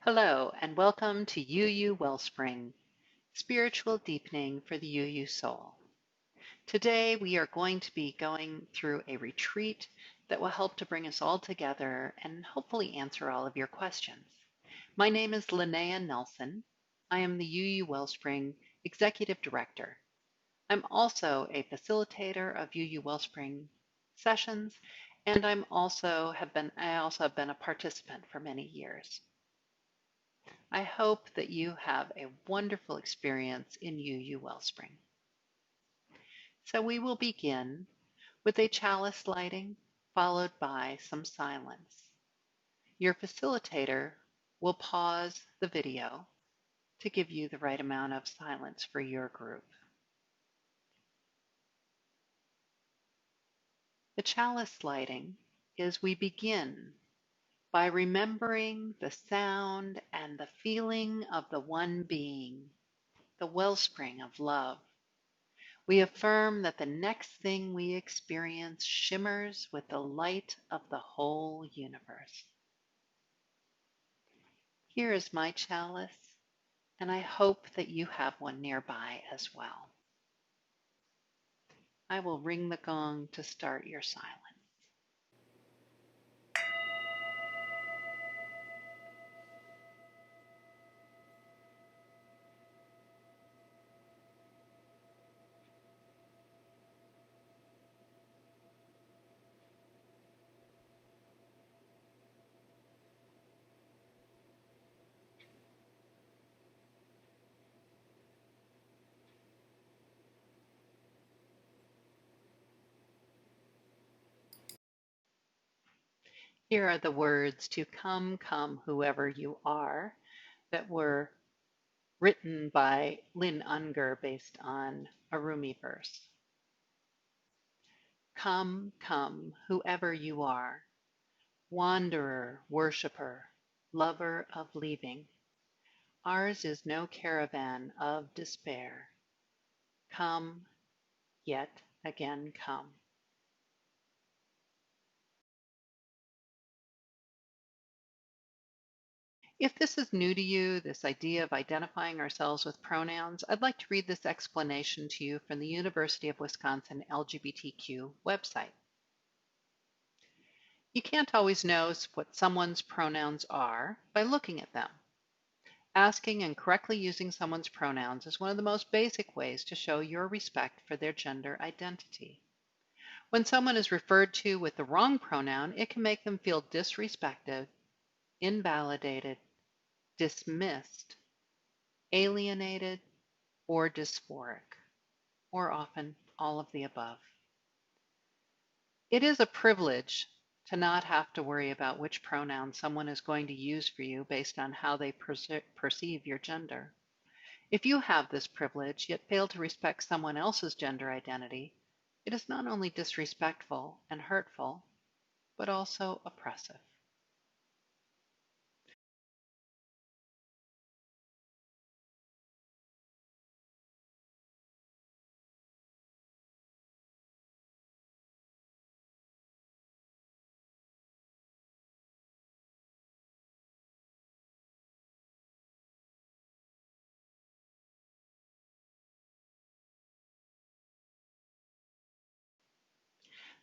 Hello, and welcome to UU Wellspring, Spiritual Deepening for the UU Soul. Today, we are going to be going through a retreat that will help to bring us all together and hopefully answer all of your questions. My name is Linnaean Nelson. I am the UU Wellspring Executive Director. I'm also a facilitator of UU Wellspring sessions, and I also have been a participant for many years. I hope that you have a wonderful experience in UU Wellspring. So we will begin with a chalice lighting, followed by some silence. Your facilitator will pause the video to give you the right amount of silence for your group. The chalice lighting is we begin by remembering the sound and the feeling of the one being, the wellspring of love. We affirm that the next thing we experience shimmers with the light of the whole universe. Here is my chalice, and I hope that you have one nearby as well. I will ring the gong to start your silence. Here are the words to come, come, whoever you are, that were written by Lynn Unger based on a Rumi verse. Come, come, whoever you are, wanderer, worshipper, lover of leaving. Ours is no caravan of despair. Come, yet again come. If this is new to you, this idea of identifying ourselves with pronouns, I'd like to read this explanation to you from the University of Wisconsin LGBTQ website. You can't always know what someone's pronouns are by looking at them. Asking and correctly using someone's pronouns is one of the most basic ways to show your respect for their gender identity. When someone is referred to with the wrong pronoun, it can make them feel disrespected, invalidated, dismissed, alienated, or dysphoric, or often all of the above. It is a privilege to not have to worry about which pronoun someone is going to use for you based on how they perceive your gender. If you have this privilege yet fail to respect someone else's gender identity, it is not only disrespectful and hurtful, but also oppressive.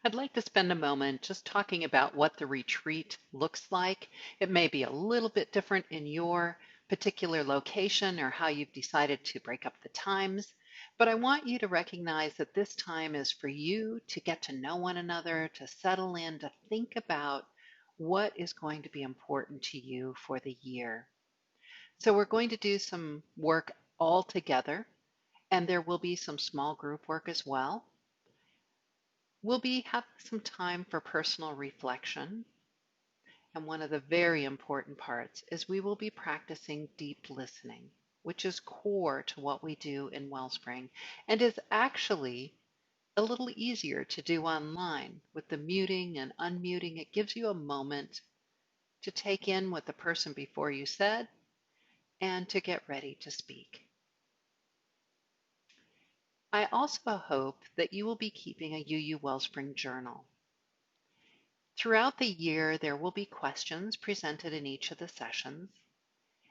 I'd like to spend a moment just talking about what the retreat looks like. It may be a little bit different in your particular location or how you've decided to break up the times, but I want you to recognize that this time is for you to get to know one another, to settle in, to think about what is going to be important to you for the year. So we're going to do some work all together, and there will be some small group work as well. We'll be having some time for personal reflection. And one of the very important parts is we will be practicing deep listening, which is core to what we do in Wellspring and is actually a little easier to do online with the muting and unmuting. It gives you a moment to take in what the person before you said and to get ready to speak. I also hope that you will be keeping a UU Wellspring journal. Throughout the year, there will be questions presented in each of the sessions,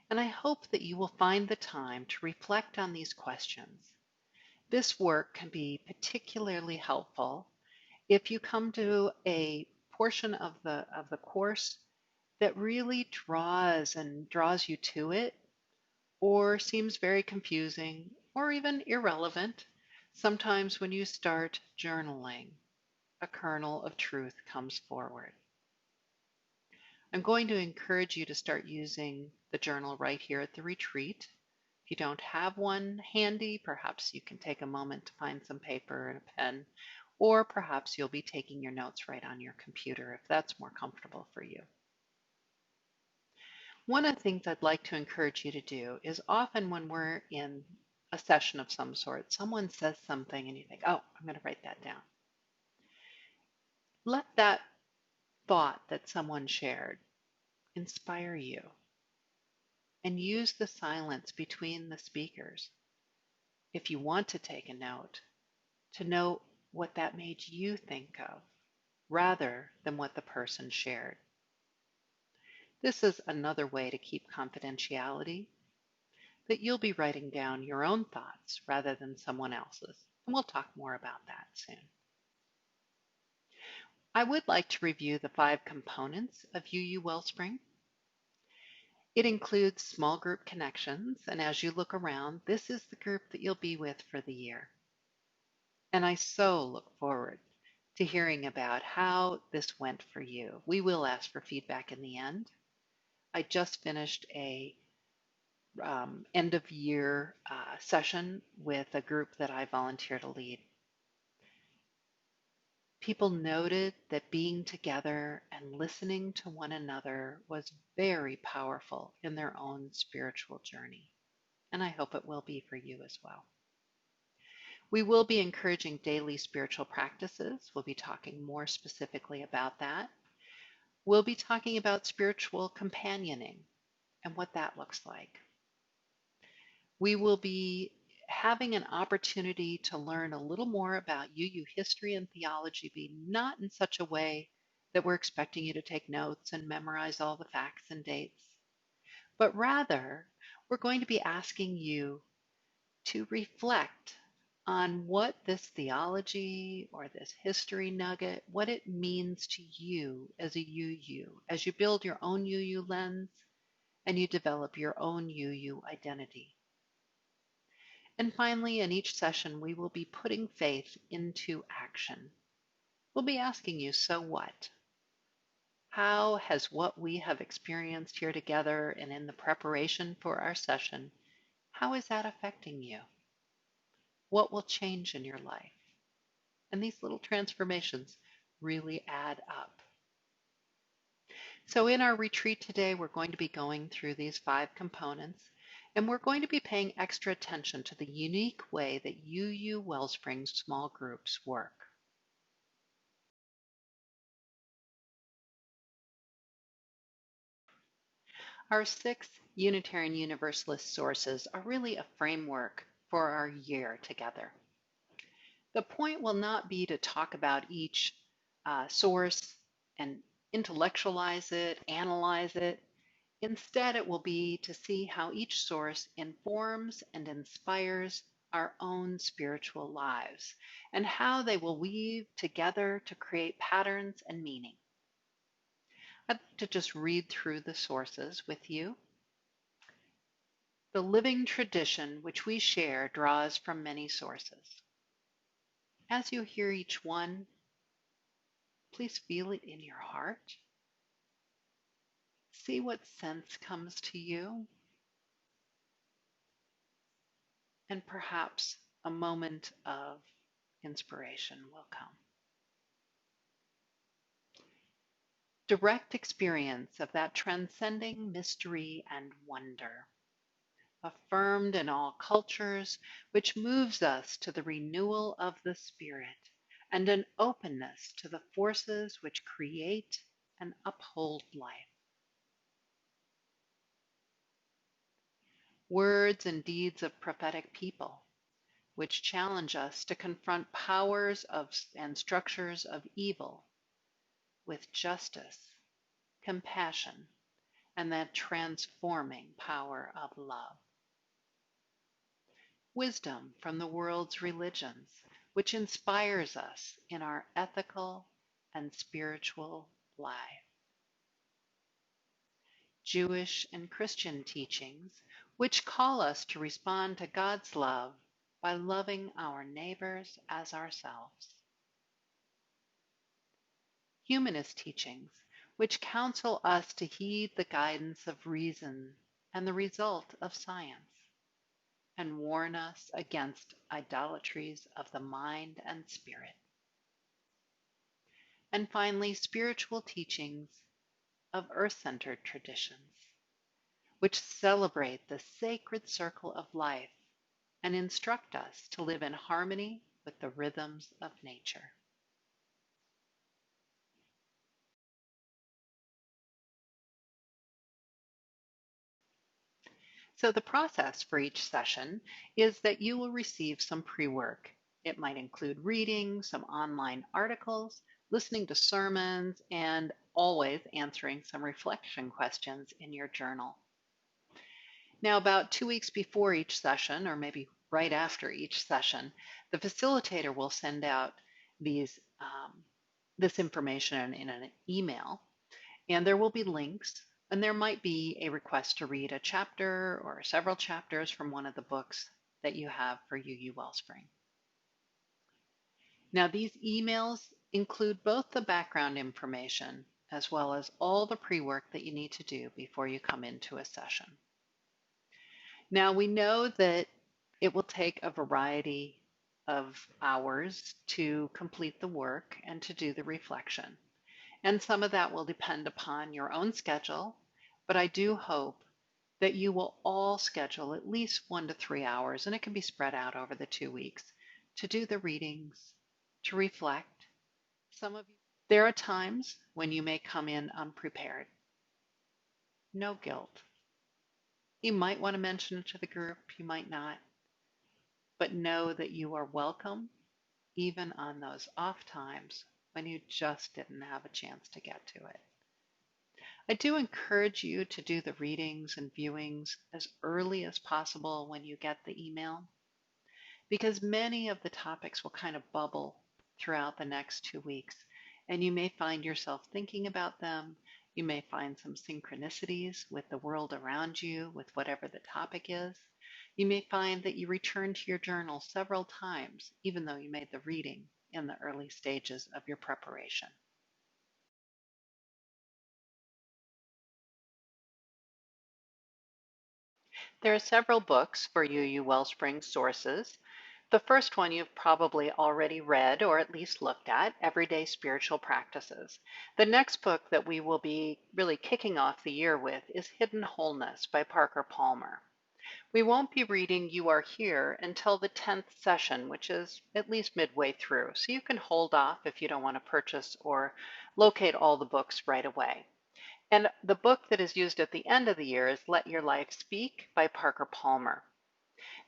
And I hope that you will find the time to reflect on these questions. This work can be particularly helpful if you come to a portion of the course that really draws you to it, or seems very confusing or even irrelevant. Sometimes when you start journaling, a kernel of truth comes forward. I'm going to encourage you to start using the journal right here at the retreat. If you don't have one handy, perhaps you can take a moment to find some paper and a pen, or perhaps you'll be taking your notes right on your computer if that's more comfortable for you. One of the things I'd like to encourage you to do is often when we're in a session of some sort, someone says something and you think, oh, I'm going to write that down. Let that thought that someone shared inspire you, and use the silence between the speakers, if you want to take a note, to note what that made you think of rather than what the person shared. This is another way to keep confidentiality, that you'll be writing down your own thoughts rather than someone else's. And we'll talk more about that soon. I would like to review the 5 components of UU Wellspring. It includes small group connections, and as you look around, this is the group that you'll be with for the year. And I so look forward to hearing about how this went for you. We will ask for feedback in the end. I just finished a end of year session with a group that I volunteer to lead. People noted that being together and listening to one another was very powerful in their own spiritual journey, and I hope it will be for you as well. We will be encouraging daily spiritual practices. We'll be talking more specifically about that. We'll be talking about spiritual companioning and what that looks like. We will be having an opportunity to learn a little more about UU history and theology, but not in such a way that we're expecting you to take notes and memorize all the facts and dates, but rather we're going to be asking you to reflect on what this theology or this history nugget, what it means to you as a UU, as you build your own UU lens and you develop your own UU identity. And finally, in each session, we will be putting faith into action. We'll be asking you, so what? How has what we have experienced here together and in the preparation for our session, how is that affecting you? What will change in your life? And these little transformations really add up. So in our retreat today, we're going to be going through these 5 components, and we're going to be paying extra attention to the unique way that UU Wellspring small groups work. Our 6 Unitarian Universalist sources are really a framework for our year together. The point will not be to talk about each source and intellectualize it, analyze it. Instead, it will be to see how each source informs and inspires our own spiritual lives and how they will weave together to create patterns and meaning. I'd like to just read through the sources with you. The living tradition which we share draws from many sources. As you hear each one, please feel it in your heart. See what sense comes to you, and perhaps a moment of inspiration will come. Direct experience of that transcending mystery and wonder, affirmed in all cultures, which moves us to the renewal of the spirit and an openness to the forces which create and uphold life. Words and deeds of prophetic people, which challenge us to confront powers and structures of evil with justice, compassion, and that transforming power of love. Wisdom from the world's religions, which inspires us in our ethical and spiritual life. Jewish and Christian teachings, which call us to respond to God's love by loving our neighbors as ourselves. Humanist teachings, which counsel us to heed the guidance of reason and the result of science, and warn us against idolatries of the mind and spirit. And finally, spiritual teachings of earth-centered traditions, which celebrate the sacred circle of life and instruct us to live in harmony with the rhythms of nature. So the process for each session is that you will receive some pre-work. It might include reading some online articles, listening to sermons, and always answering some reflection questions in your journal. Now, about 2 weeks before each session, or maybe right after each session, the facilitator will send out this information in an email, and there will be links, and there might be a request to read a chapter or several chapters from one of the books that you have for UU Wellspring. Now, these emails include both the background information as well as all the pre-work that you need to do before you come into a session. Now, we know that it will take a variety of hours to complete the work and to do the reflection. And some of that will depend upon your own schedule, but I do hope that you will all schedule at least 1 to 3 hours, and it can be spread out over the 2 weeks, to do the readings, to reflect. There are times when you may come in unprepared. No guilt. You might want to mention it to the group, you might not, but know that you are welcome even on those off times when you just didn't have a chance to get to it. I do encourage you to do the readings and viewings as early as possible when you get the email, because many of the topics will kind of bubble throughout the next 2 weeks, and you may find yourself thinking about them. You may find some synchronicities with the world around you, with whatever the topic is. You may find that you return to your journal several times, even though you made the reading in the early stages of your preparation. There are several books for UU Wellspring Sources. The first one you've probably already read or at least looked at, Everyday Spiritual Practices. The next book that we will be really kicking off the year with is Hidden Wholeness by Parker Palmer. We won't be reading You Are Here until the 10th session, which is at least midway through, so you can hold off if you don't want to purchase or locate all the books right away. And the book that is used at the end of the year is Let Your Life Speak by Parker Palmer.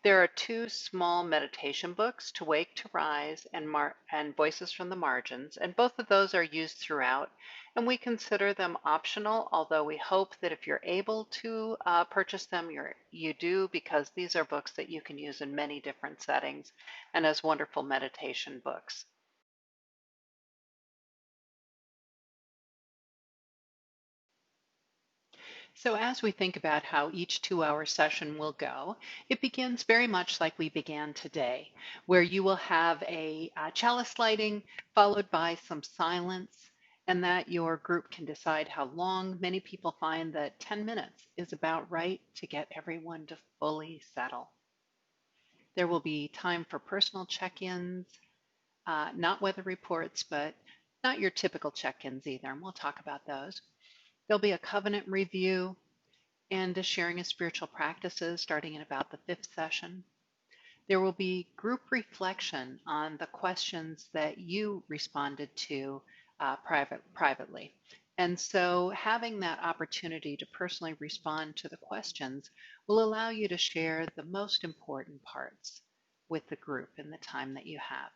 There are 2 small meditation books, To Wake, to Rise, and Voices from the Margins, and both of those are used throughout, and we consider them optional, although we hope that if you're able to purchase them, you do, because these are books that you can use in many different settings and as wonderful meditation books. So as we think about how each 2-hour session will go, it begins very much like we began today, where you will have a chalice lighting followed by some silence, and that your group can decide how long. Many people find that 10 minutes is about right to get everyone to fully settle. There will be time for personal check-ins, not weather reports, but not your typical check-ins either, and we'll talk about those. There'll be a covenant review and a sharing of spiritual practices starting in about the 5th session. There will be group reflection on the questions that you responded to privately. And so having that opportunity to personally respond to the questions will allow you to share the most important parts with the group in the time that you have.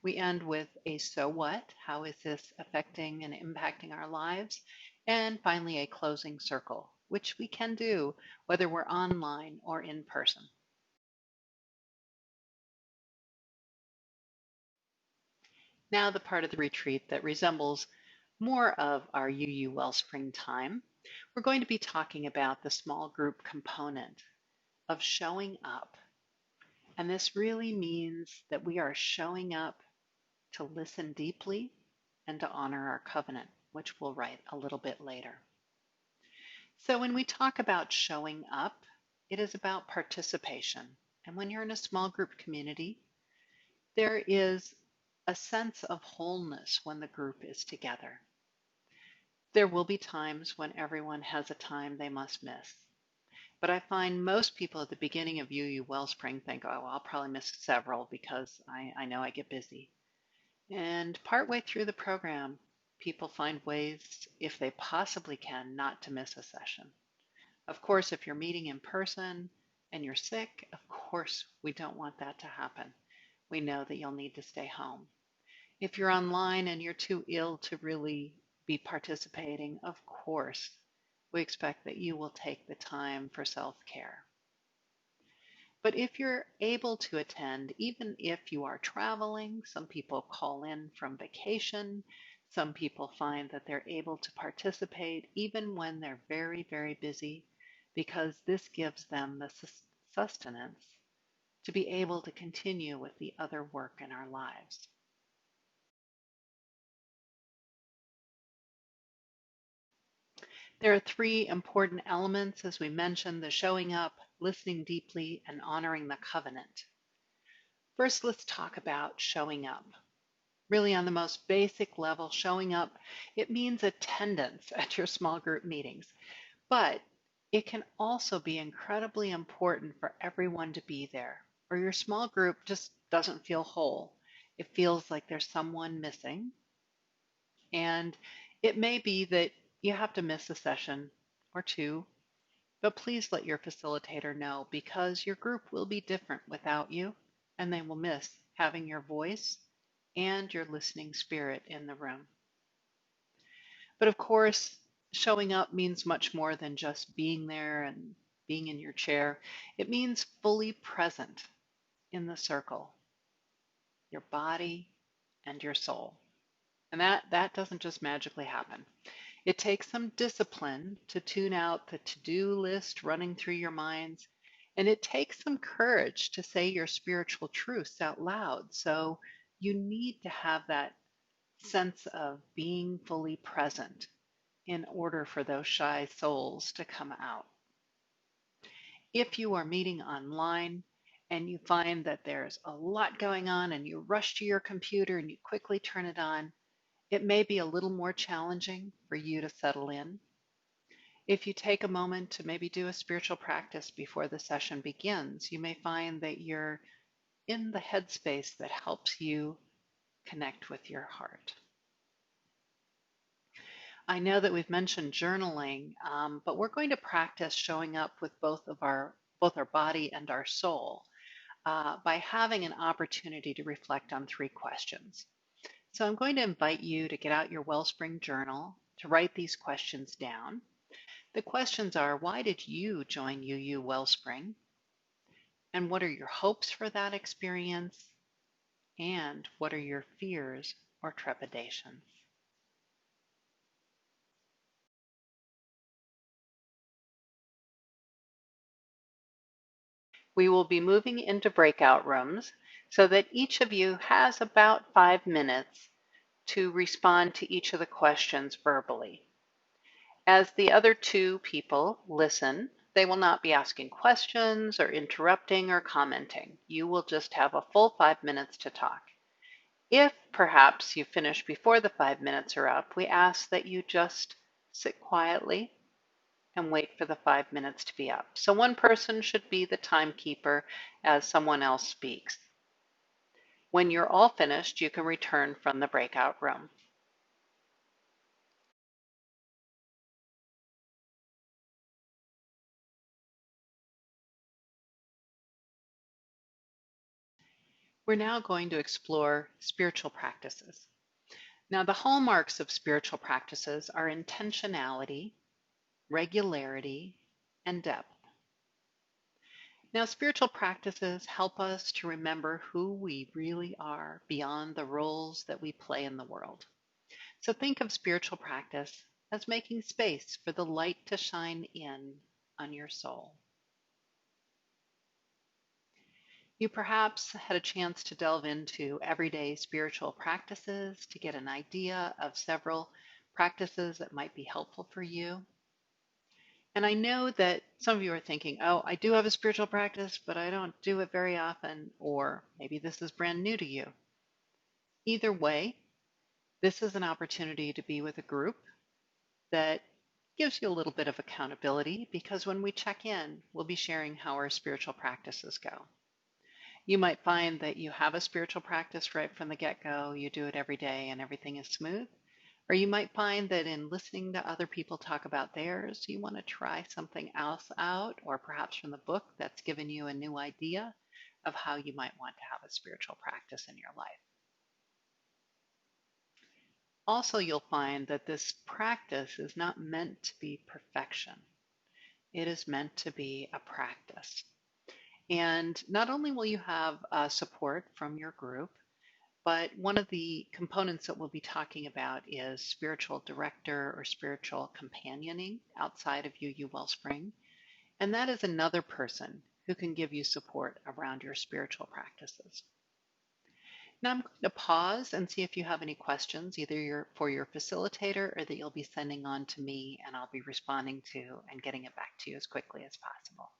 We end with a so what? How is this affecting and impacting our lives? And finally, a closing circle, which we can do whether we're online or in person. Now, the part of the retreat that resembles more of our UU Wellspring time, we're going to be talking about the small group component of showing up. And this really means that we are showing up to listen deeply and to honor our covenant, which we'll write a little bit later. So when we talk about showing up, it is about participation. And when you're in a small group community, there is a sense of wholeness when the group is together. There will be times when everyone has a time they must miss. But I find most people at the beginning of UU Wellspring think, oh, well, I'll probably miss several because I know I get busy. And partway through the program, people find ways, if they possibly can, not to miss a session. Of course, if you're meeting in person and you're sick, of course, we don't want that to happen. We know that you'll need to stay home. If you're online and you're too ill to really be participating, of course, we expect that you will take the time for self-care. But if you're able to attend, even if you are traveling, some people call in from vacation, some people find that they're able to participate even when they're very, very busy, because this gives them the sustenance to be able to continue with the other work in our lives. There are three important elements, as we mentioned, the showing up, listening deeply, and honoring the covenant. First, let's talk about showing up. Really, on the most basic level, showing up, it means attendance at your small group meetings. But it can also be incredibly important for everyone to be there, or your small group just doesn't feel whole. It feels like there's someone missing. And it may be that you have to miss a session or two, but please let your facilitator know because your group will be different without you, and they will miss having your voice and your listening spirit in the room. But of course, showing up means much more than just being there and being in your chair. It means fully present in the circle, your body and your soul. And that doesn't just magically happen. It takes some discipline to tune out the to-do list running through your minds, and it takes some courage to say your spiritual truths out loud. So you need to have that sense of being fully present in order for those shy souls to come out. If you are meeting online and you find that there's a lot going on and you rush to your computer and you quickly turn it on, it may be a little more challenging for you to settle in. If you take a moment to maybe do a spiritual practice before the session begins, you may find that you're in the headspace that helps you connect with your heart. I know that we've mentioned journaling, but we're going to practice showing up with both our body and our soul by having an opportunity to reflect on three questions. So I'm going to invite you to get out your Wellspring journal to write these questions down. The questions are, why did you join UU Wellspring? And what are your hopes for that experience? And what are your fears or trepidations? We will be moving into breakout rooms so that each of you has about 5 minutes to respond to each of the questions verbally. As the other two people listen, they will not be asking questions or interrupting or commenting. You will just have a full 5 minutes to talk. If perhaps you finish before the 5 minutes are up, we ask that you just sit quietly and wait for the 5 minutes to be up. So one person should be the timekeeper as someone else speaks. When you're all finished, you can return from the breakout room. We're now going to explore spiritual practices. Now, the hallmarks of spiritual practices are intentionality, regularity, and depth. Now, spiritual practices help us to remember who we really are beyond the roles that we play in the world. So think of spiritual practice as making space for the light to shine in on your soul. You perhaps had a chance to delve into everyday spiritual practices to get an idea of several practices that might be helpful for you. And I know that some of you are thinking, oh, I do have a spiritual practice, but I don't do it very often, or maybe this is brand new to you. Either way, this is an opportunity to be with a group that gives you a little bit of accountability because when we check in, we'll be sharing how our spiritual practices go. You might find that you have a spiritual practice right from the get-go, you do it every day and everything is smooth. Or you might find that in listening to other people talk about theirs, you want to try something else out, or perhaps from the book that's given you a new idea of how you might want to have a spiritual practice in your life. Also, you'll find that this practice is not meant to be perfection. It is meant to be a practice. And not only will you have support from your group, but one of the components that we'll be talking about is spiritual director or spiritual companioning outside of UU Wellspring. And that is another person who can give you support around your spiritual practices. Now I'm going to pause and see if you have any questions, either for your facilitator or that you'll be sending on to me, and I'll be responding to and getting it back to you as quickly as possible.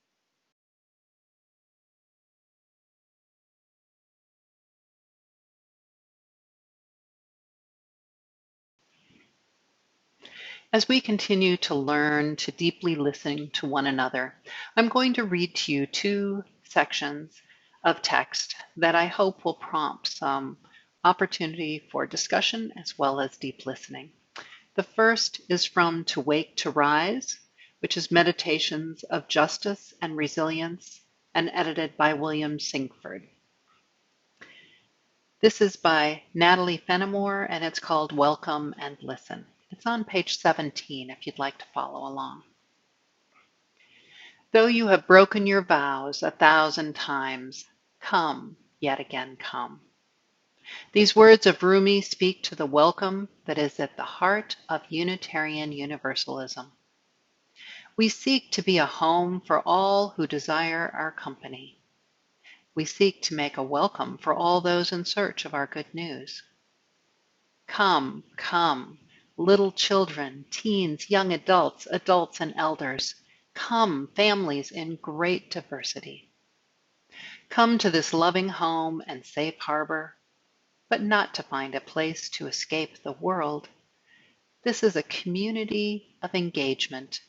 As we continue to learn to deeply listen to one another, I'm going to read to you two sections of text that I hope will prompt some opportunity for discussion as well as deep listening. The first is from To Wake to Rise, which is Meditations of Justice and Resilience and edited by William Singford. This is by Natalie Fenimore and it's called Welcome and Listen. It's on page 17 if you'd like to follow along. Though you have broken your vows 1,000 times, come, yet again come. These words of Rumi speak to the welcome that is at the heart of Unitarian Universalism. We seek to be a home for all who desire our company. We seek to make a welcome for all those in search of our good news. Come, come, little children, teens, young adults, adults and elders. Come, families in great diversity. Come to this loving home and safe harbor, but not to find a place to escape the world. This is a community of engagement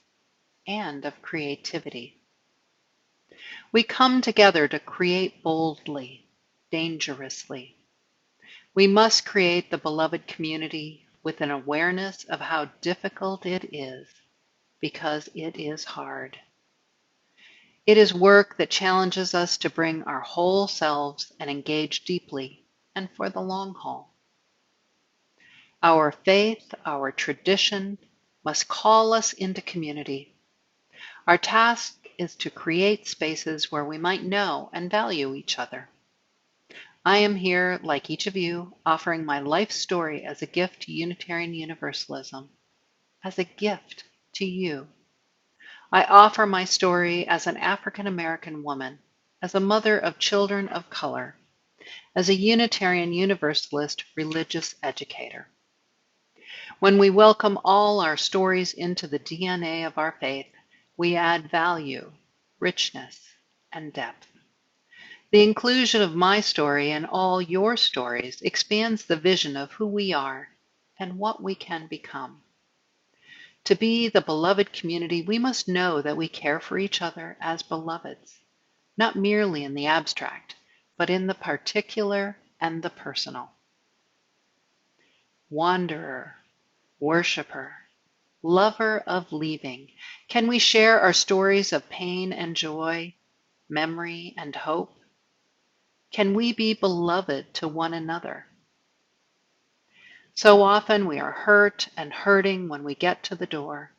and of creativity. We come together to create boldly, dangerously. We must create the beloved community with an awareness of how difficult it is, because it is hard. It is work that challenges us to bring our whole selves and engage deeply and for the long haul. Our faith, our tradition must call us into community. Our task is to create spaces where we might know and value each other. I am here, like each of you, offering my life story as a gift to Unitarian Universalism, as a gift to you. I offer my story as an African American woman, as a mother of children of color, as a Unitarian Universalist religious educator. When we welcome all our stories into the DNA of our faith, we add value, richness, and depth. The inclusion of my story and all your stories expands the vision of who we are and what we can become. To be the beloved community, we must know that we care for each other as beloveds, not merely in the abstract, but in the particular and the personal. Wanderer, worshiper, lover of leaving, can we share our stories of pain and joy, memory and hope? Can we be beloved to one another? So often we are hurt and hurting when we get to the door.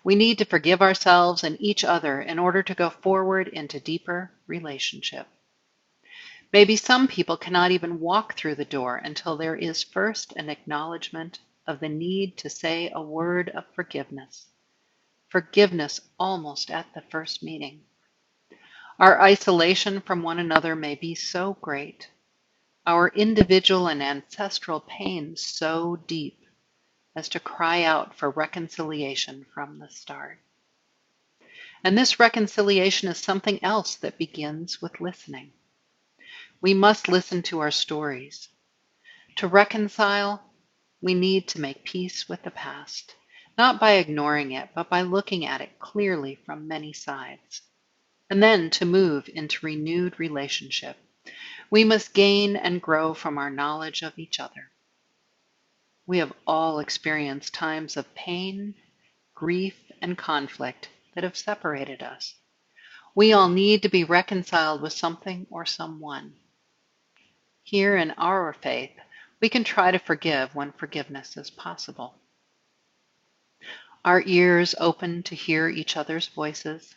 We need to forgive ourselves and each other in order to go forward into deeper relationship. Maybe some people cannot even walk through the door until there is first an acknowledgement of the need to say a word of forgiveness. Forgiveness almost at the first meeting. Our isolation from one another may be so great, our individual and ancestral pain so deep as to cry out for reconciliation from the start. And this reconciliation is something else that begins with listening. We must listen to our stories. To reconcile, we need to make peace with the past, not by ignoring it, but by looking at it clearly from many sides. And then to move into renewed relationship, we must gain and grow from our knowledge of each other. We have all experienced times of pain, grief, and conflict that have separated us. We all need to be reconciled with something or someone. Here in our faith, we can try to forgive when forgiveness is possible. Our ears open to hear each other's voices,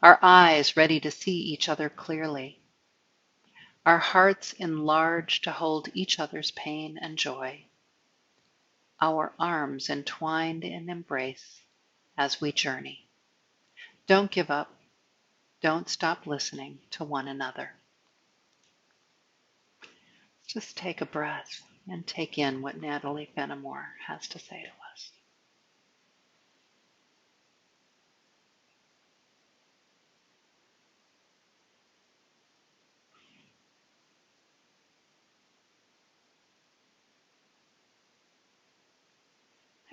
our eyes ready to see each other clearly, our hearts enlarged to hold each other's pain and joy, our arms entwined in embrace as we journey. Don't give up. Don't stop listening to one another. Just take a breath and take in what Natalie Fenimore has to say to us.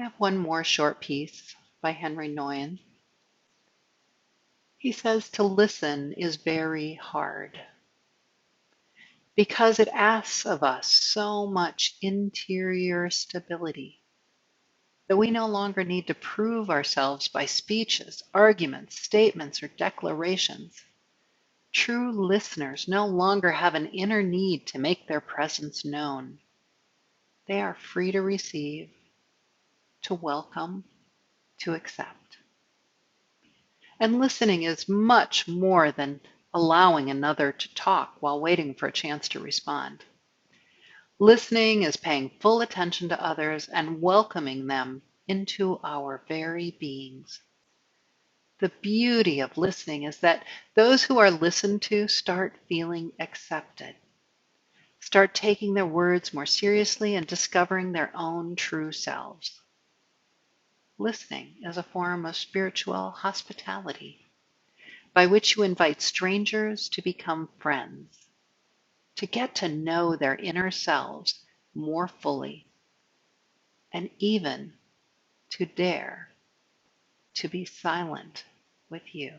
I have one more short piece by Henry Nouwen. He says to listen is very hard because it asks of us so much interior stability that we no longer need to prove ourselves by speeches, arguments, statements, or declarations. True listeners no longer have an inner need to make their presence known. They are free to receive, to welcome, to accept. And listening is much more than allowing another to talk while waiting for a chance to respond. Listening is paying full attention to others and welcoming them into our very beings. The beauty of listening is that those who are listened to start feeling accepted, start taking their words more seriously and discovering their own true selves. Listening is a form of spiritual hospitality by which you invite strangers to become friends, to get to know their inner selves more fully, and even to dare to be silent with you.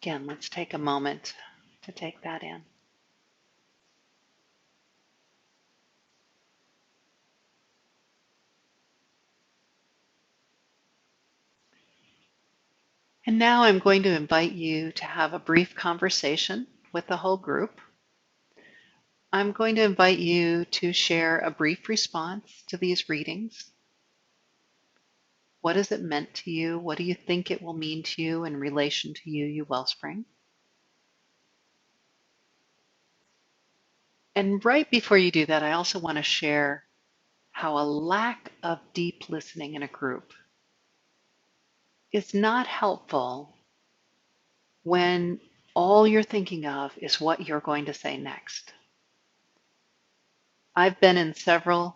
Again, let's take a moment to take that in. And now I'm going to invite you to have a brief conversation with the whole group. I'm going to invite you to share a brief response to these readings. What has it meant to you? What do you think it will mean to you in relation to UU Wellspring? And right before you do that, I also want to share how a lack of deep listening in a group is not helpful when all you're thinking of is what you're going to say next. I've been in several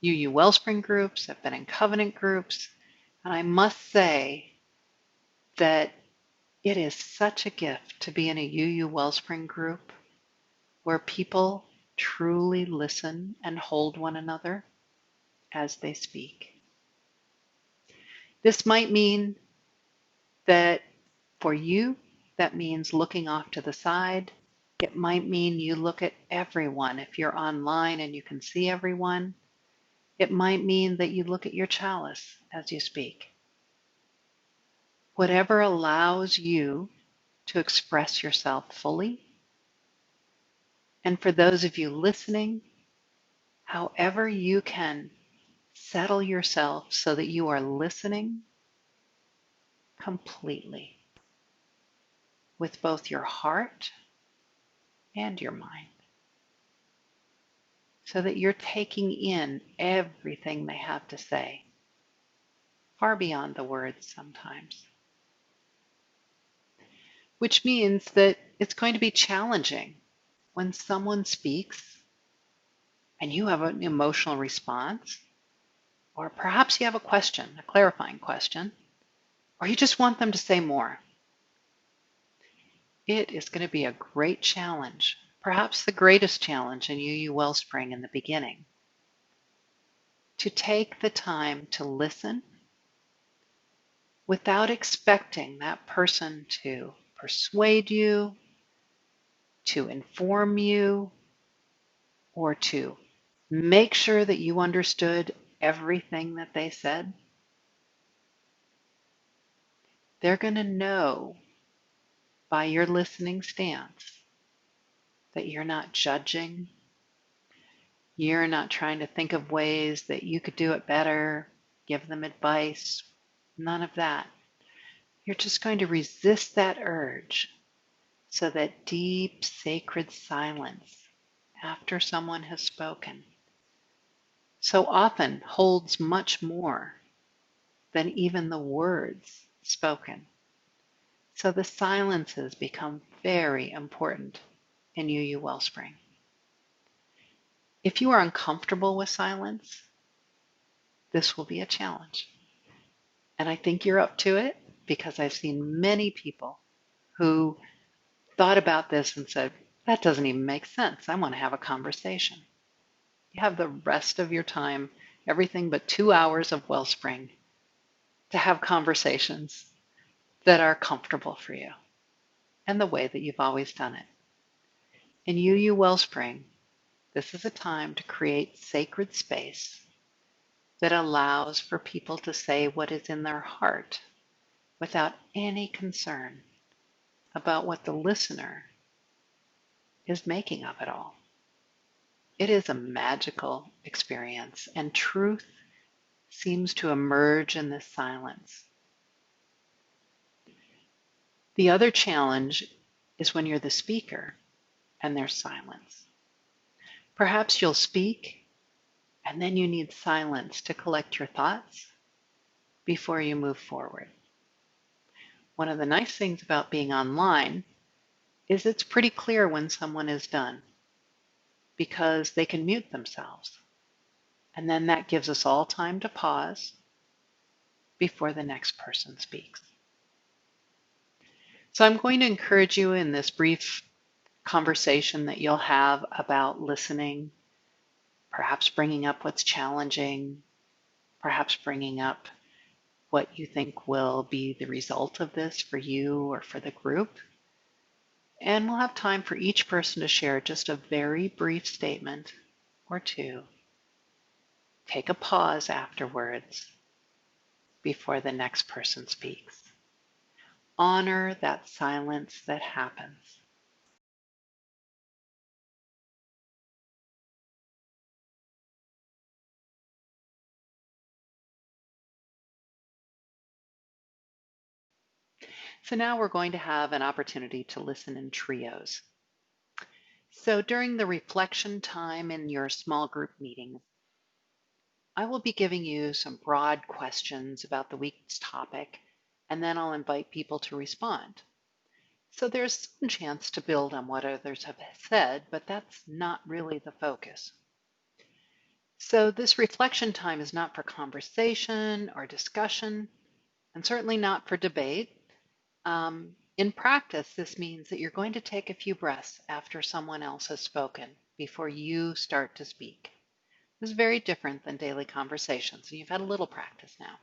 UU Wellspring groups, I've been in covenant groups, and I must say that it is such a gift to be in a UU Wellspring group where people truly listen and hold one another as they speak. This might mean that for you, that means looking off to the side. It might mean you look at everyone if you're online and you can see everyone. It might mean that you look at your chalice as you speak. Whatever allows you to express yourself fully. And for those of you listening, however you can settle yourself so that you are listening completely with both your heart and your mind, so that you're taking in everything they have to say, far beyond the words sometimes. Which means that it's going to be challenging when someone speaks and you have an emotional response, or perhaps you have a question, a clarifying question, or you just want them to say more. It is going to be a great challenge, perhaps the greatest challenge in UU Wellspring in the beginning, to take the time to listen without expecting that person to persuade you, to inform you, or to make sure that you understood everything that they said. They're going to know by your listening stance that you're not judging, you're not trying to think of ways that you could do it better, give them advice, none of that. You're just going to resist that urge so that deep, sacred silence after someone has spoken so often holds much more than even the words spoken. So the silences become very important in UU Wellspring. If you are uncomfortable with silence, this will be a challenge. And I think you're up to it because I've seen many people who thought about this and said, that doesn't even make sense. I want to have a conversation. You have the rest of your time, everything but 2 hours of Wellspring, to have conversations that are comfortable for you and the way that you've always done it. In UU Wellspring, this is a time to create sacred space that allows for people to say what is in their heart without any concern about what the listener is making of it all. It is a magical experience, and truth seems to emerge in this silence. The other challenge is when you're the speaker and there's silence. Perhaps you'll speak and then you need silence to collect your thoughts before you move forward. One of the nice things about being online is it's pretty clear when someone is done because they can mute themselves. And then that gives us all time to pause before the next person speaks. So I'm going to encourage you in this brief conversation that you'll have about listening, perhaps bringing up what's challenging, perhaps bringing up what you think will be the result of this for you or for the group. And we'll have time for each person to share just a very brief statement or two. Take a pause afterwards before the next person speaks. Honor that silence that happens. So now we're going to have an opportunity to listen in trios. So during the reflection time in your small group meeting, I will be giving you some broad questions about the week's topic, and then I'll invite people to respond. So there's some chance to build on what others have said, but that's not really the focus. So this reflection time is not for conversation or discussion, and certainly not for debate. In practice, this means that you're going to take a few breaths after someone else has spoken before you start to speak. This is very different than daily conversations, and you've had a little practice now.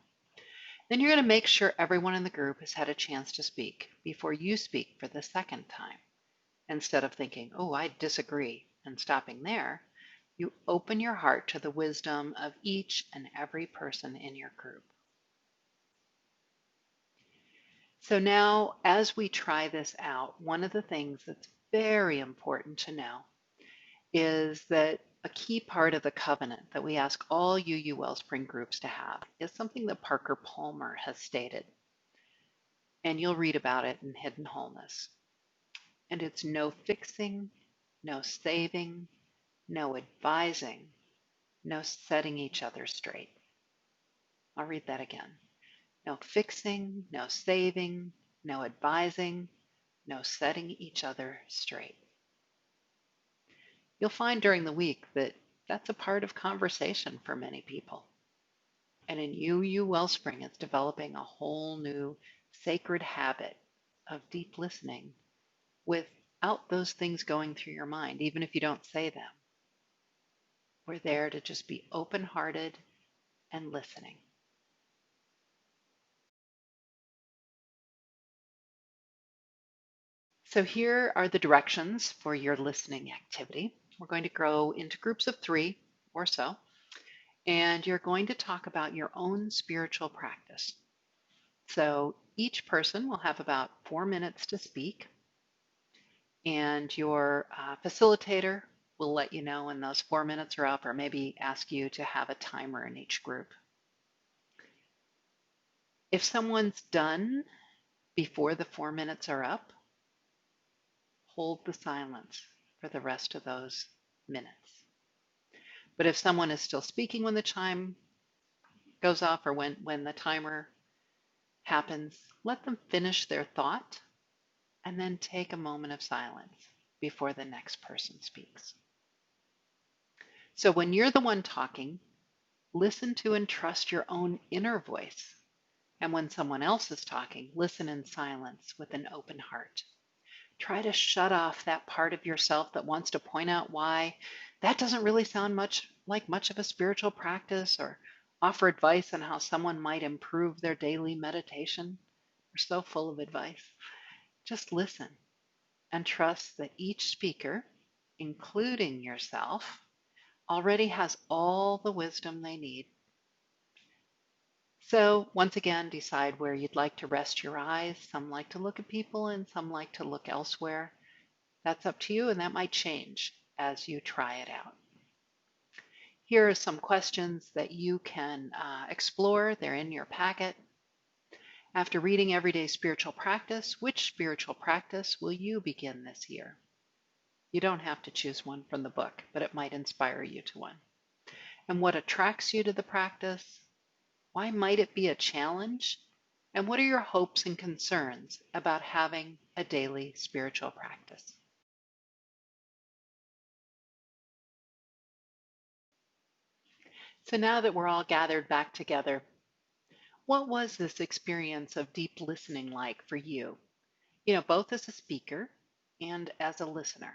Then you're going to make sure everyone in the group has had a chance to speak before you speak for the second time. Instead of thinking, oh, I disagree, and stopping there, you open your heart to the wisdom of each and every person in your group. So now, as we try this out, one of the things that's very important to know is that a key part of the covenant that we ask all UU Wellspring groups to have is something that Parker Palmer has stated, and you'll read about it in Hidden Wholeness. And it's no fixing, no saving, no advising, no setting each other straight. I'll read that again. No fixing, no saving, no advising, no setting each other straight. You'll find during the week that that's a part of conversation for many people. And in UU Wellspring, it's developing a whole new sacred habit of deep listening without those things going through your mind, even if you don't say them. We're there to just be open-hearted and listening. So here are the directions for your listening activity. We're going to grow into groups of 3 or so, and you're going to talk about your own spiritual practice. So each person will have about 4 minutes to speak, and your facilitator will let you know when those 4 minutes are up, or maybe ask you to have a timer in each group. If someone's done before the 4 minutes are up, hold the silence for the rest of those minutes. But if someone is still speaking when the chime goes off, or when the timer happens, let them finish their thought and then take a moment of silence before the next person speaks. So when you're the one talking, listen to and trust your own inner voice. And when someone else is talking, listen in silence with an open heart. Try to shut off that part of yourself that wants to point out why that doesn't really sound much of a spiritual practice, or offer advice on how someone might improve their daily meditation. We're so full of advice. Just listen and trust that each speaker, including yourself, already has all the wisdom they need. So once again, decide where you'd like to rest your eyes. Some like to look at people and some like to look elsewhere. That's up to you, and that might change as you try it out. Here are some questions that you can explore. They're in your packet. After reading Everyday Spiritual Practice, which spiritual practice will you begin this year? You don't have to choose one from the book, but it might inspire you to one. And what attracts you to the practice? Why might it be a challenge? And what are your hopes and concerns about having a daily spiritual practice? So now that we're all gathered back together, what was this experience of deep listening like for you? Both as a speaker and as a listener.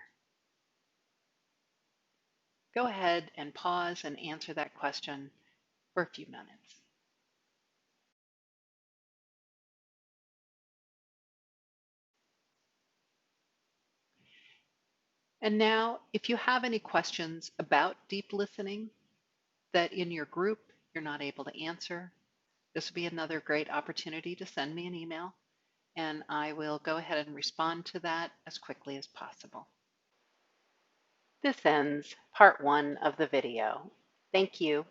Go ahead and pause and answer that question for a few minutes. And now, if you have any questions about deep listening that in your group you're not able to answer, this will be another great opportunity to send me an email, and I will go ahead and respond to that as quickly as possible. This ends part 1 of the video. Thank you.